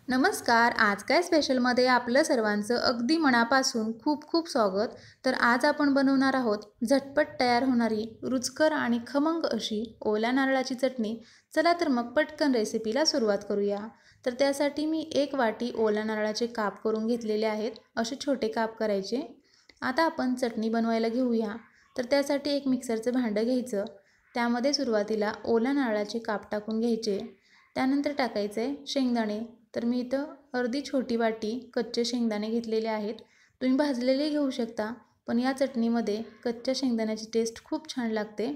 नमस्कार. आज काय स्पेशलमध्ये आपलं सर्वांचं अगदी मनापासून खूप खूप स्वागत. तर आज आपण बनवणार आहोत झटपट तयार होणारी रुचकर आणि खमंग अशी ओल्या नारळाची चटणी. चला तर मग पटकन रेसिपीला सुरुवात करूया. तर त्यासाठी मी 1 वाटी ओल्या नारळाचे काप करून घेतलेले आहेत. असे छोटे काप करायचे. आता आपण चटणी बनवायला घेऊया. तर त्यासाठी एक मिक्सरचं भांडं घ्यायचं. त्यामध्ये सुरुवातीला ओल्या नारळाचे काप टाकून घ्यायचे. त्यानंतर टाकायचे शेंगदाणे. तर मी इथं अर्धी छोटी वाटी कच्चे शेंगदाणे घेतलेले आहेत. तुम्ही भाजलेले घेऊ शकता, पण या चटणीमध्ये कच्च्या शेंगदाण्याची टेस्ट खूप छान लागते.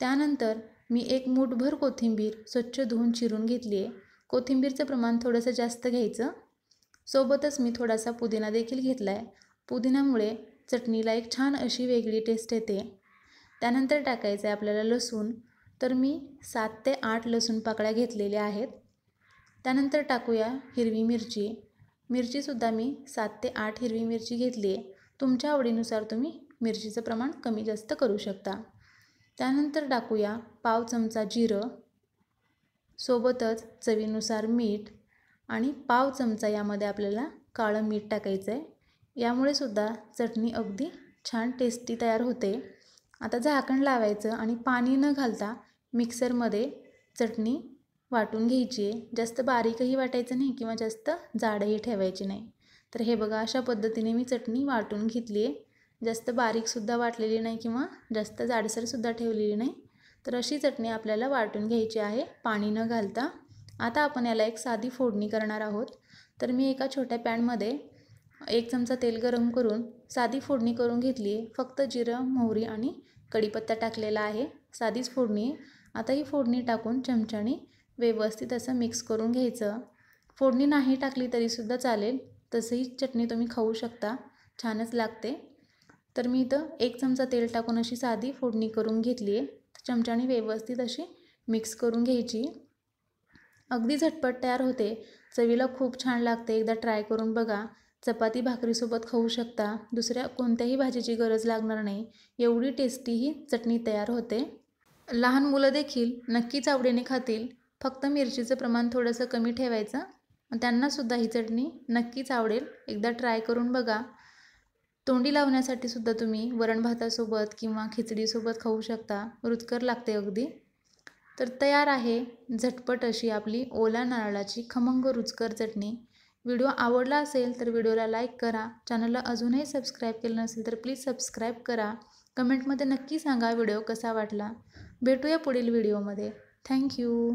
त्यानंतर मी एक मूठभर कोथिंबीर स्वच्छ धुवून चिरून घेतली आहे. कोथिंबीरचं प्रमाण थोडंसं जास्त घ्यायचं. सोबतच मी थोडासा पुदिना देखील घेतला आहे. पुदिन्यामुळे चटणीला एक छान अशी वेगळी टेस्ट येते. त्यानंतर टाकायचं आहे आपल्याला लसूण. तर मी 7 ते 8 लसूण पाकळ्या घेतलेल्या आहेत. त्यानंतर टाकूया हिरवी मिरची. मिरचीसुद्धा मी 7 ते 8 हिरवी मिरची घेतली आहे. तुमच्या आवडीनुसार तुम्ही मिरचीचं प्रमाण कमी जास्त करू शकता. त्यानंतर टाकूया पाव चमचा जिरं, सोबतच चवीनुसार मीठ आणि पाव चमचा यामध्ये आपल्याला काळं मीठ टाकायचं आहे. यामुळे सुद्धा चटणी अगदी छान टेस्टी तयार होते. आता झाकण लावायचं आणि पाणी न घालता मिक्सरमध्ये चटणी वाटून घ्यायची आहे. जास्त बारीकही वाटायचं नाही किंवा जास्त जाडही ठेवायची नाही. तर हे बघा, अशा पद्धतीने मी चटणी वाटून घेतली आहे. जास्त बारीकसुद्धा वाटलेली नाही किंवा जास्त जाडसरसुद्धा ठेवलेली नाही. तर अशी चटणी आपल्याला वाटून घ्यायची आहे पाणी न घालता. आता आपण याला एक साधी फोडणी करणार आहोत. तर मी एका छोट्या पॅनमध्ये 1 चमचा तेल गरम करून साधी फोडणी करून घेतली आहे. फक्त जिरं, मोहरी आणि कढीपत्ता टाकलेला आहे. साधीच फोडणी आहे. आता ही फोडणी टाकून चमच्याने व्यवस्थित असं मिक्स करून घ्यायचं. फोडणी नाही टाकली तरीसुद्धा चालेल, तसंही चटणी तुम्ही खाऊ शकता, छानच लागते. तर मी इथं 1 चमचा तेल टाकून अशी साधी फोडणी करून घेतली आहे. चमच्याने व्यवस्थित अशी मिक्स करून घ्यायची. अगदी झटपट तयार होते. चवीला खूप छान लागते. एकदा ट्राय करून बघा. चपाती भाकरीसोबत खाऊ शकता. दुसऱ्या कोणत्याही भाजीची गरज लागणार नाही. एवढी टेस्टी ही चटणी तयार होते. लहान मुलं देखील नक्कीच आवडीने खातील. फक्त मिरचीचं प्रमाण थोडंसं कमी ठेवायचं. त्यांनासुद्धा ही चटणी नक्कीच आवडेल. एकदा ट्राय करून बघा. तोंडी लावण्यासाठी सुद्धा तुम्ही वरण भातासोबत किंवा खिचडीसोबत खाऊ शकता. रुचकर लागते अगदी. तर तयार आहे झटपट अशी आपली ओल्या नारळाची खमंग रुचकर चटणी. व्हिडिओ आवडला असेल तर व्हिडिओला लाईक करा. चॅनलला अजूनही सबस्क्राईब केलं नसेल तर प्लीज सबस्क्राईब करा. कमेंटमध्ये नक्की सांगा व्हिडिओ कसा वाटला. भेटूया पुढील व्हिडिओमध्ये. थँक्यू.